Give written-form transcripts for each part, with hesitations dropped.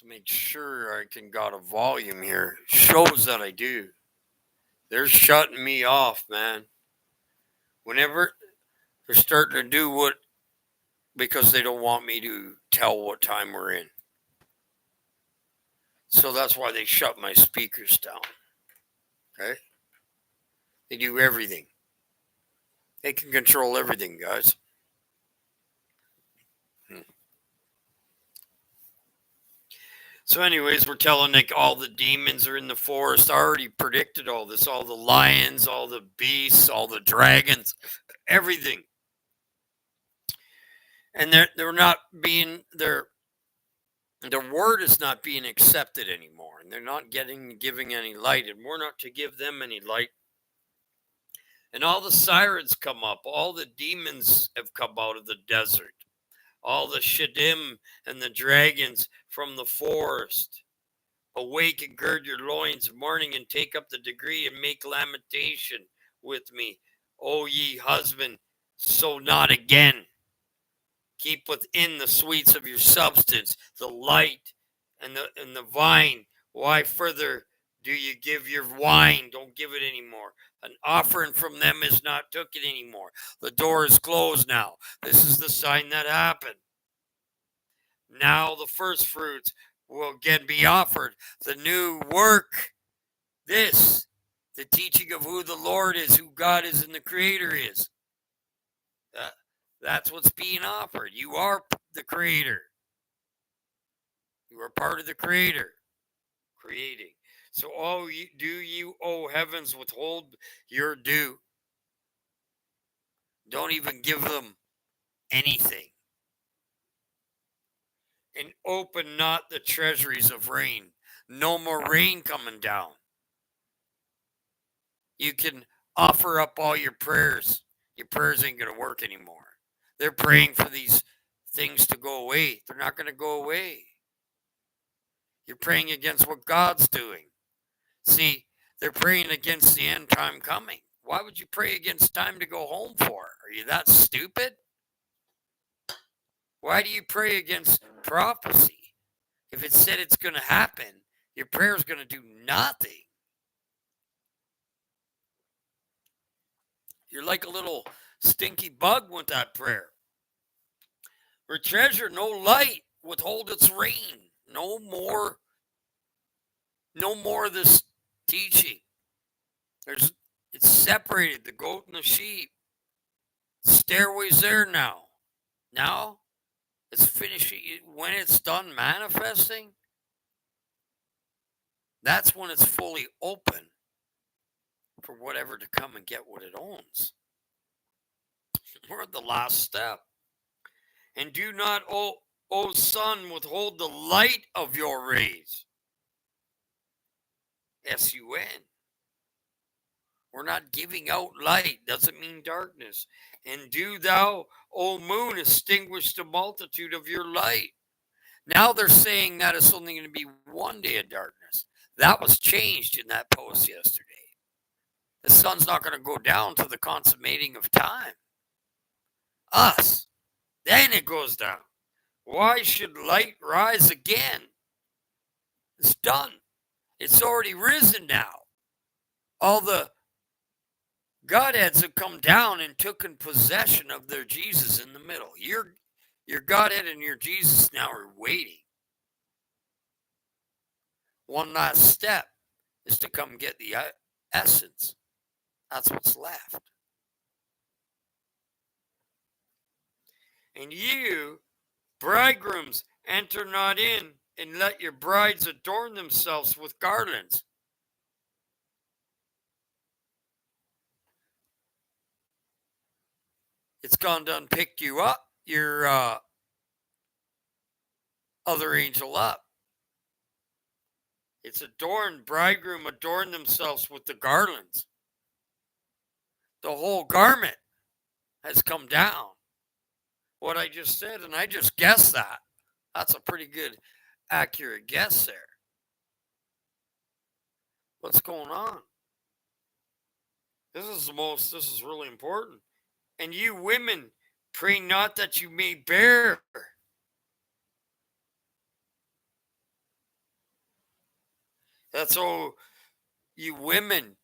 To make sure I can got a volume here. Shows that I do. They're shutting me off, man. Whenever they're starting to do what, because they don't want me to tell what time we're in. So that's why they shut my speakers down. Okay? They do everything. They can control everything, guys. So, anyways, we're telling like all the demons are in the forest. I already predicted all this. All the lions, all the beasts, all the dragons, everything. And they're not being their word is not being accepted anymore, and they're not giving any light, and we're not to give them any light. And all the sirens come up, all the demons have come out of the desert, all the Shaddim and the dragons from the forest. Awake and gird your loins, mourning, and take up the degree, and make lamentation with me, O ye husband, so not again. Keep within the sweets of your substance, the light and the vine. Why further do you give your wine? Don't give it anymore. An offering from them is not took it anymore. The door is closed now. This is the sign that happened. Now the first fruits will again be offered. The new work, this, the teaching of who the Lord is, who God is, and the Creator is. That's what's being offered. You are the Creator. You are part of the Creator, creating. So, do you, O heavens, withhold your due? Don't even give them anything. And open not the treasuries of rain. No more rain coming down. You can offer up all your prayers. Your prayers ain't going to work anymore. They're praying for these things to go away. They're not going to go away. You're praying against what God's doing. See, they're praying against the end time coming. Why would you pray against time to go home for? Are you that stupid? Why do you pray against prophecy? If it said it's going to happen, your prayer is going to do nothing. You're like a little stinky bug with that prayer. For treasure, no light, withhold its rain. No more of this teaching. It's separated, the goat and the sheep. The stairway's there now. Now it's finishing. When it's done manifesting, that's when it's fully open for whatever to come and get what it owns. We're at the last step. And do not, O sun, withhold the light of your rays. S-U-N. We're not giving out light. Doesn't mean darkness. And do thou, O moon, extinguish the multitude of your light. Now they're saying that it's only going to be one day of darkness. That was changed in that post yesterday. The sun's not going to go down to the consummating of time. Us. Then it goes down. Why should light rise again? It's done. It's already risen now. All the Godheads have come down and taken possession of their Jesus in the middle. Your Godhead and your Jesus now are waiting. One last step is to come get the essence. That's what's left. And you, bridegrooms, enter not in, and let your brides adorn themselves with garlands. It's gone done, picked you up, your other angel up. It's adorned, bridegroom adorn themselves with the garlands. The whole garment has come down. What I just said, and I just guessed that. That's a pretty good, accurate guess there. What's going on? This is really important. And you women, pray not that you may bear. That's all you women.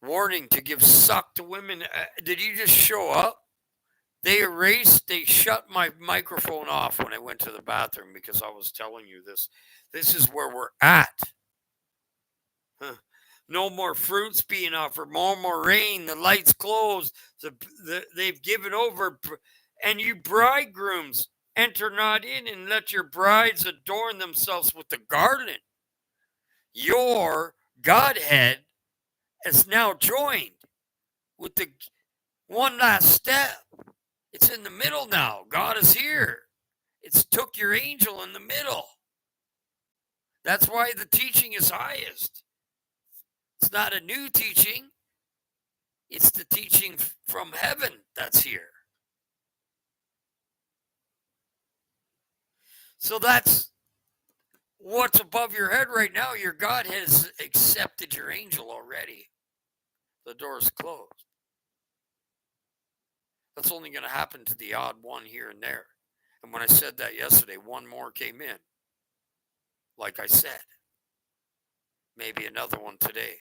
Warning to give suck to women. Did you just show up? They shut my microphone off when I went to the bathroom because I was telling you this. This is where we're at. Huh. No more fruits being offered, no more rain, the lights closed, they've given over. And you bridegrooms, enter not in and let your brides adorn themselves with the garland. Your Godhead is now joined with the one last step. It's in the middle now. God is here. It's took your angel in the middle. That's why the teaching is highest. It's not a new teaching. It's the teaching from heaven that's here. So that's what's above your head right now. Your God has accepted your angel already. The door's closed. That's only going to happen to the odd one here and there. And when I said that yesterday, one more came in. Like I said, maybe another one today.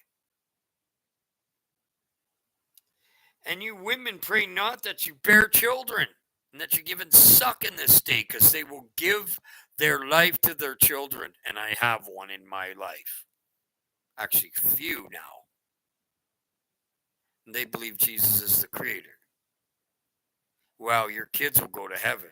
And you women, pray not that you bear children, and that you're given suck in this day, because they will give their life to their children. And I have one in my life. Actually, few now. And they believe Jesus is the creator. Wow, your kids will go to heaven.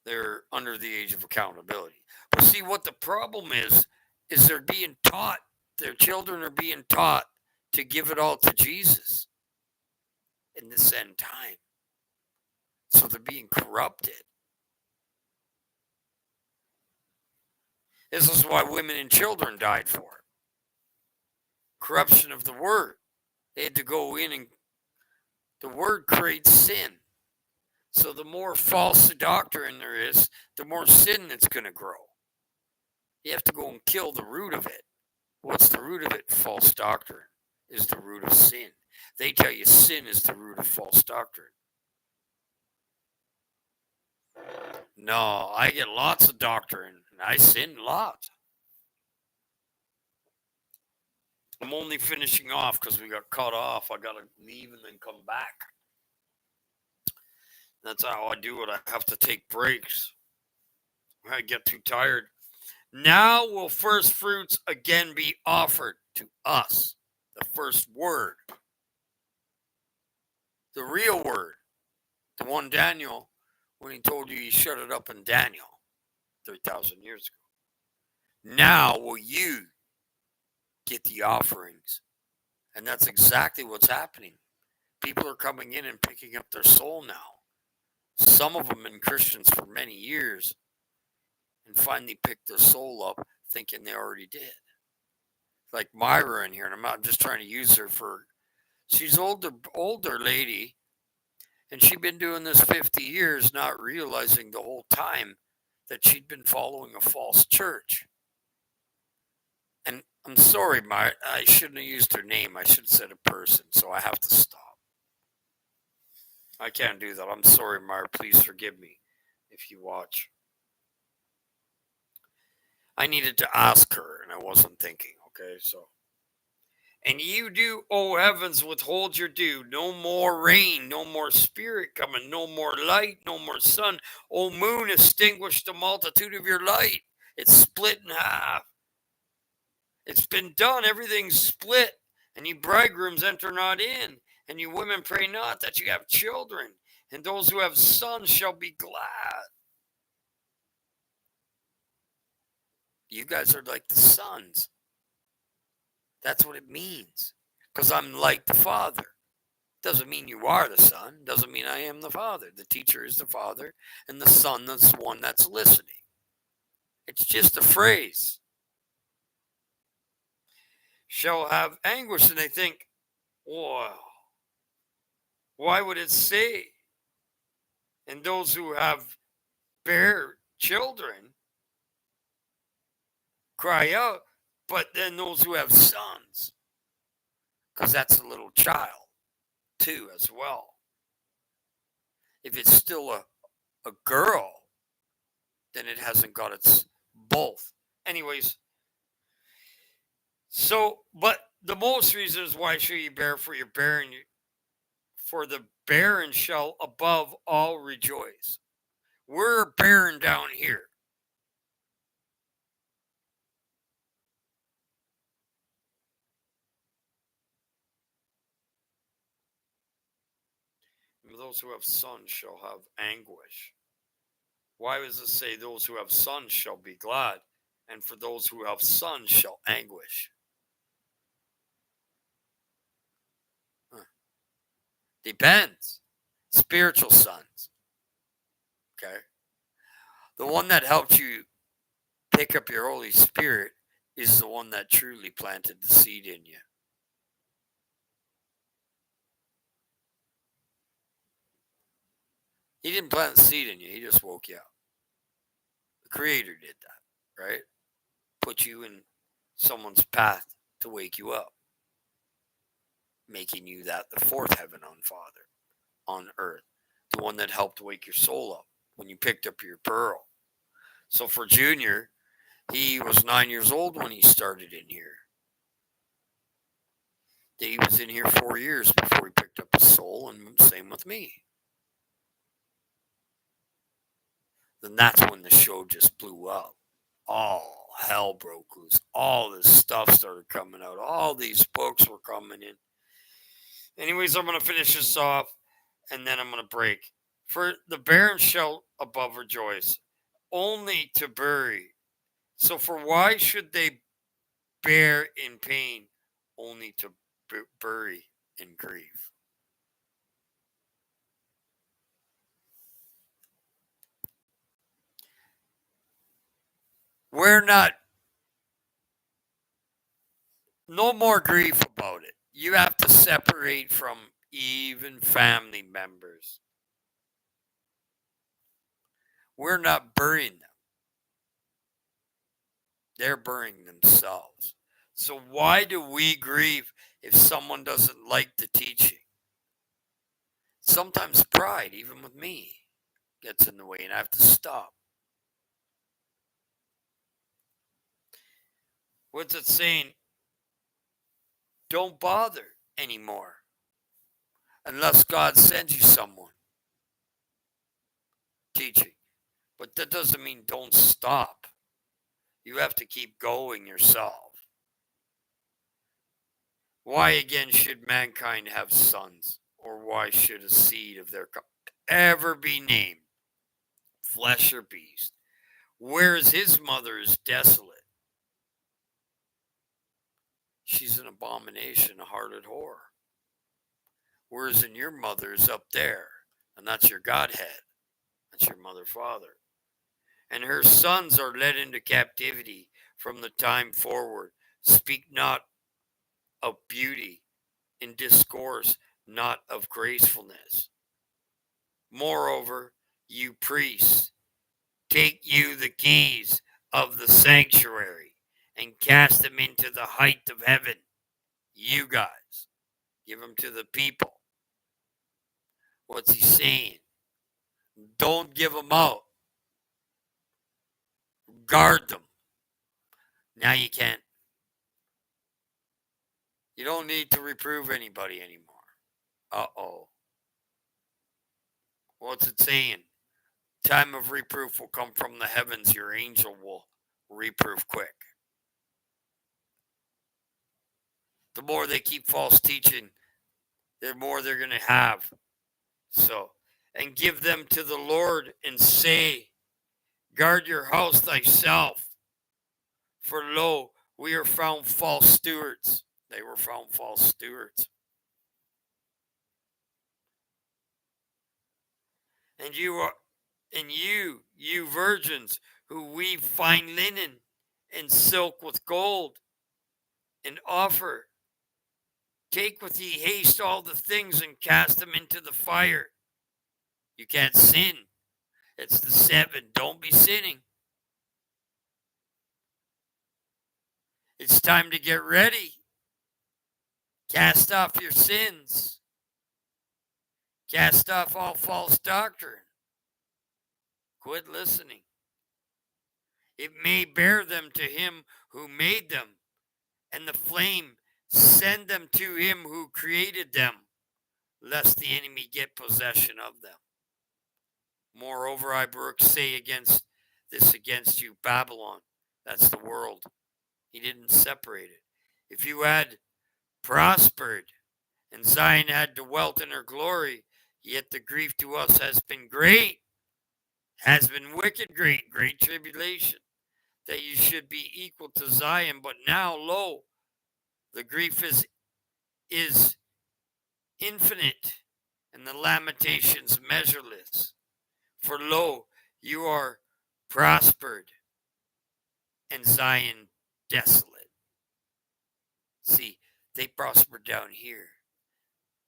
They're under the age of accountability. But see, what the problem is they're being taught, their children are being taught to give it all to Jesus in this end time. So they're being corrupted. This is why women and children died for it. Corruption of the word. They had to go in, and the word creates sin. So the more false doctrine there is, the more sin that's going to grow. You have to go and kill the root of it. What's the root of it? False doctrine is the root of sin. They tell you sin is the root of false doctrine. No, I get lots of doctrine, and I sin lots. I'm only finishing off because we got cut off. I got to leave and then come back. That's how I do it. I have to take breaks. I get too tired. Now will first fruits again be offered to us. The first word. The real word. The one Daniel, when he told you he shut it up in Daniel 3,000 years ago. Now will you get the offerings. And that's exactly what's happening. People are coming in and picking up their soul now. Some of them been Christians for many years and finally picked their soul up thinking they already did. Like Myra in here, and I'm just trying to use her for, she's older lady, and she'd been doing this 50 years, not realizing the whole time that she'd been following a false church. And I'm sorry, Myra, I shouldn't have used her name. I should have said a person, so I have to stop. I can't do that. I'm sorry, Myra. Please forgive me if you watch. I needed to ask her, and I wasn't thinking, okay? So, and you do, O heavens, withhold your dew. No more rain, no more spirit coming, no more light, no more sun. O moon, extinguish the multitude of your light. It's split in half. It's been done. Everything's split. And you bridegrooms enter not in. And you women pray not that you have children. And those who have sons shall be glad. You guys are like the sons. That's what it means. Because I'm like the Father. Doesn't mean you are the Son. Doesn't mean I am the Father. The teacher is the Father. And the Son is the one that's listening. It's just a phrase. Shall have anguish. And they think, wow, why would it say? And those who have bear children cry out, but then those who have sons, because that's a little child too as well. If it's still a girl, then it hasn't got its both. Anyways, so, but the most reason is why should you bear for your barren, for the barren shall above all rejoice. We're barren down here. Those who have sons shall have anguish. Why does it say those who have sons shall be glad, and for those who have sons shall anguish? Depends. Spiritual sons. Okay. The one that helped you pick up your Holy Spirit is the one that truly planted the seed in you. He didn't plant the seed in you, he just woke you up. The Creator did that, right? Put you in someone's path to wake you up, making you that the fourth heaven on Father on earth, the one that helped wake your soul up when you picked up your pearl. So for Junior, he was 9 years old when he started in here. He was in here 4 years before he picked up his soul, and same with me. Then that's when the show just blew up. All hell broke loose. All this stuff started coming out. All these books were coming in. Anyways, I'm going to finish this off, and then I'm going to break. For the barren shall above rejoice, only to bury. So for why should they bear in pain, only to bury in grief? We're not, no more grief about it. You have to separate from even family members. We're not burying them. They're burying themselves. So why do we grieve if someone doesn't like the teaching? Sometimes pride, even with me, gets in the way and I have to stop. What's it saying? Don't bother anymore unless God sends you someone teaching. But that doesn't mean don't stop. You have to keep going yourself. Why again should mankind have sons? Or why should a seed of their ever be named? Flesh or beast? Whereas his mother is desolate. She's an abomination, a hearted whore. Whereas in your mother is up there, and that's your Godhead. That's your mother, father. And her sons are led into captivity from the time forward. Speak not of beauty, in discourse not of gracefulness. Moreover, you priests, take you the keys of the sanctuary and cast them into the height of heaven. You guys, give them to the people. What's he saying? Don't give them out. Guard them. Now you can't. You don't need to reprove anybody anymore. Uh-oh. What's it saying? Time of reproof will come from the heavens. Your angel will reproof quick. The more they keep false teaching, the more they're going to have. So, and give them to the Lord and say, guard your house thyself. For lo, we are found false stewards. They were found false stewards. And you virgins who weave fine linen and silk with gold and offer, take with ye haste all the things and cast them into the fire. You can't sin. It's the 7. Don't be sinning. It's time to get ready. Cast off your sins. Cast off all false doctrine. Quit listening. It may bear them to him who made them, and the flame send them to him who created them, lest the enemy get possession of them. Moreover, I, Baruch, say against you, Babylon. That's the world. He didn't separate it. If you had prospered, and Zion had dwelt in her glory, yet the grief to us has been great, has been wicked great, great tribulation, that you should be equal to Zion. But now, lo, the grief is infinite, and the lamentations measureless. For lo, you are prospered, and Zion desolate. See, they prospered down here.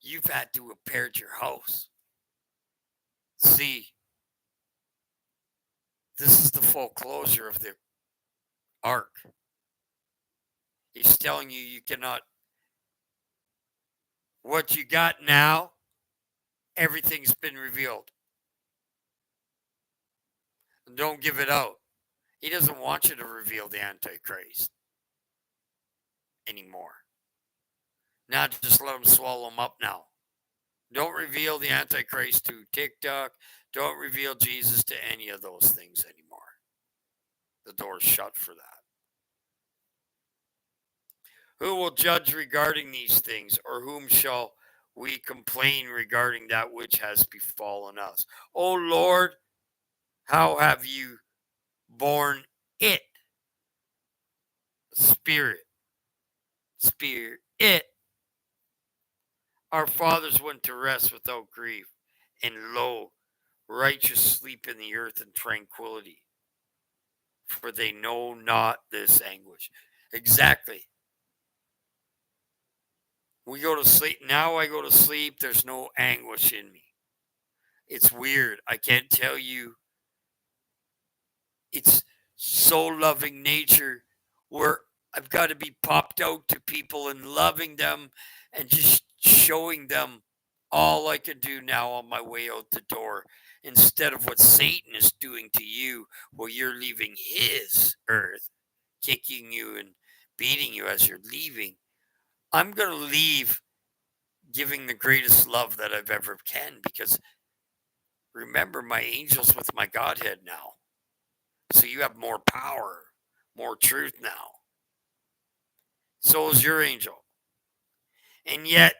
You've had to repair your house. See, this is the full closure of the ark. He's telling you cannot. What you got now, everything's been revealed. Don't give it out. He doesn't want you to reveal the Antichrist anymore. Now just let him swallow him up now. Don't reveal the Antichrist to TikTok. Don't reveal Jesus to any of those things anymore. The door's shut for that. Who will judge regarding these things, or whom shall we complain regarding that which has befallen us? O Lord, how have you borne it? Spirit. Our fathers went to rest without grief, and lo, righteous sleep in the earth in tranquility, for they know not this anguish. Exactly. We go to sleep. Now I go to sleep. There's no anguish in me. It's weird. I can't tell you. It's so loving nature where I've got to be popped out to people and loving them and just showing them all I can do now on my way out the door, instead of what Satan is doing to you while you're leaving his earth, kicking you and beating you as you're leaving. I'm going to leave giving the greatest love that I've ever can, because remember, my angel's with my Godhead now. So you have more power, more truth now. So is your angel. And yet,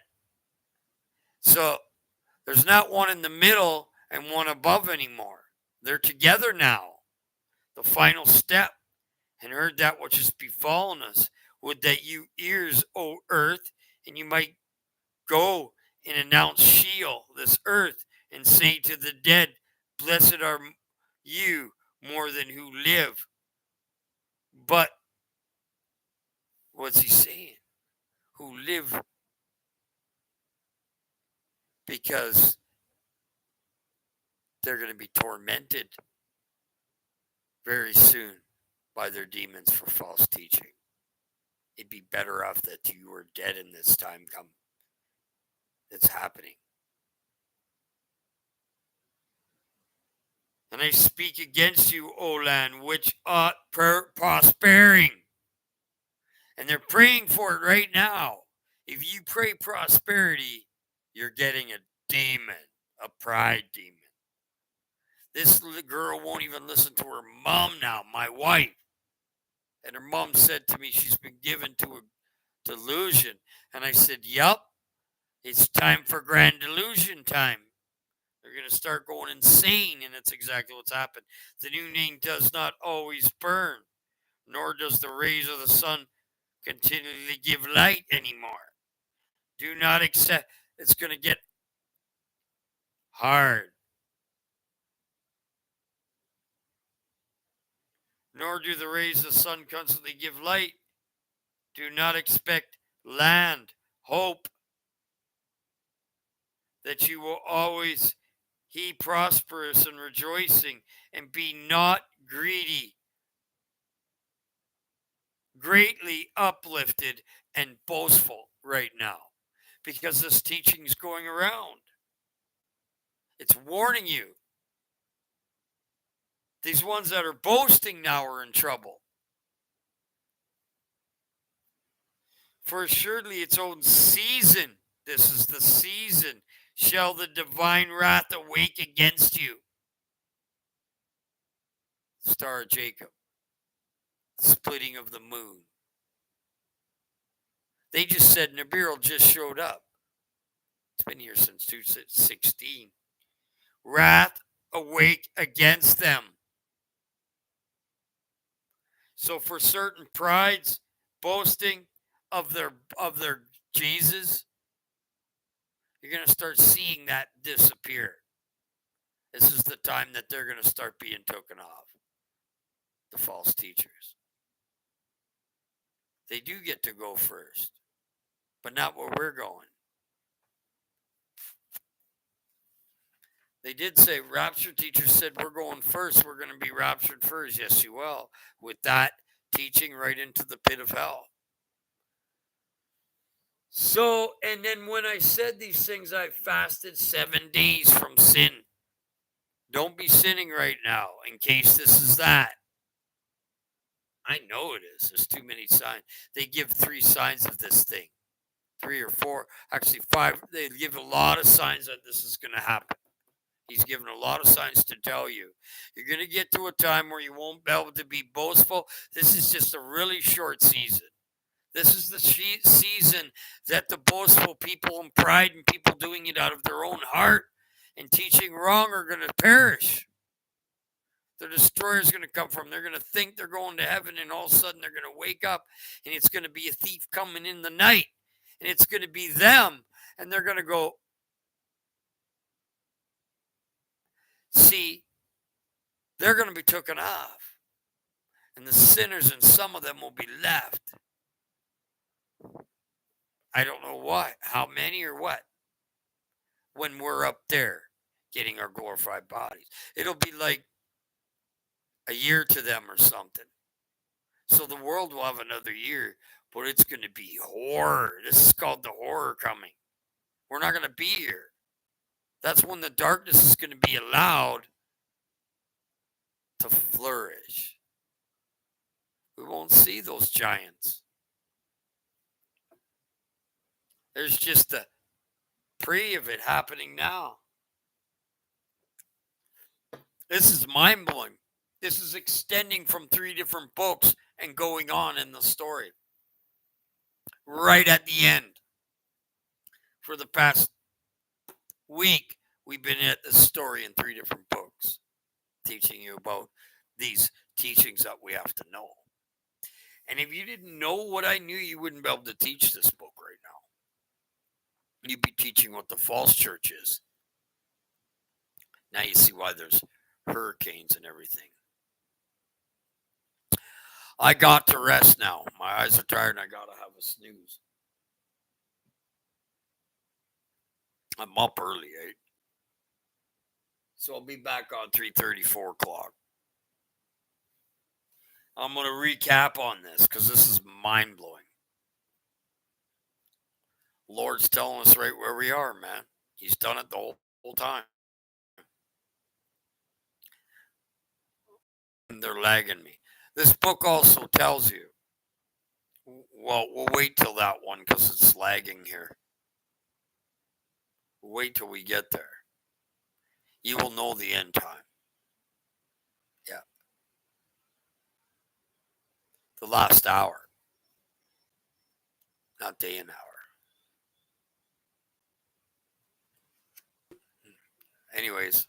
so there's not one in the middle and one above anymore. They're together now. The final step. And heard that which has befallen us. Would that you ears, O earth, and you might go and announce Sheol, this earth, and say to the dead, blessed are you more than who live. But what's he saying? Who live, because they're going to be tormented very soon by their demons for false teaching. It'd be better off that you were dead in this time come. It's happening. And I speak against you, O land, which ought prospering. And they're praying for it right now. If you pray prosperity, you're getting a demon, a pride demon. This little girl won't even listen to her mom now, my wife. And her mom said to me she's been given to a delusion. And I said, yup, it's time for grand delusion time. They're going to start going insane, and that's exactly what's happened. The new name does not always burn, nor does the rays of the sun continually give light anymore. Do not accept. It's going to get hard. Nor do the rays of the sun constantly give light. Do not expect land, hope that you will always be prosperous and rejoicing, and be not greedy, greatly uplifted and boastful right now, because this teaching is going around. It's warning you. These ones that are boasting now are in trouble. For surely its own season, this is the season, shall the divine wrath awake against you. Star of Jacob, splitting of the moon. They just said Nibiru just showed up. It's been here since 2016. Wrath awake against them. So for certain prides, boasting of their Jesus, you're going to start seeing that disappear. This is the time that they're going to start being taken off. The false teachers. They do get to go first, but not where we're going. They did say, rapture teachers said, we're going first. We're going to be raptured first. Yes, you will. With that teaching right into the pit of hell. So, and then when I said these things, I fasted 7 days from sin. Don't be sinning right now in case this is that. I know it is. There's too many signs. They give 3 signs of this thing. 3 or 4, actually 5. They give a lot of signs that this is going to happen. He's given a lot of signs to tell you. You're going to get to a time where you won't be able to be boastful. This is just a really short season. This is the season that the boastful people and pride and people doing it out of their own heart and teaching wrong are going to perish. The destroyer is going to come from. They're going to think they're going to heaven, and all of a sudden they're going to wake up, and it's going to be a thief coming in the night, and it's going to be them, and they're going to go, see, they're going to be taken off, and the sinners and some of them will be left. I don't know what, how many or what, when we're up there getting our glorified bodies. It'll be like a year to them or something. So the world will have another year, but it's going to be horror. This is called the horror coming. We're not going to be here. That's when the darkness is going to be allowed to flourish. We won't see those giants. There's just a pre of it happening now. This is mind-blowing. This is extending from 3 different books and going on in the story. Right at the end. For the past week, we've been at this story in 3 different books, teaching you about these teachings that we have to know. And if you didn't know what I knew, you wouldn't be able to teach this book right now. You'd be teaching what the false church is. Now you see why there's hurricanes and everything. I got to rest now. My eyes are tired and I got to have a snooze. I'm up early, 8. So I'll be back on 3:30, 4 o'clock. I'm going to recap on this because this is mind-blowing. Lord's telling us right where we are, man. He's done it the whole time. And they're lagging me. This book also tells you, well, we'll wait till that one because it's lagging here. Wait till we get there. You will know the end time. Yeah. The last hour. Not day and hour. Anyways,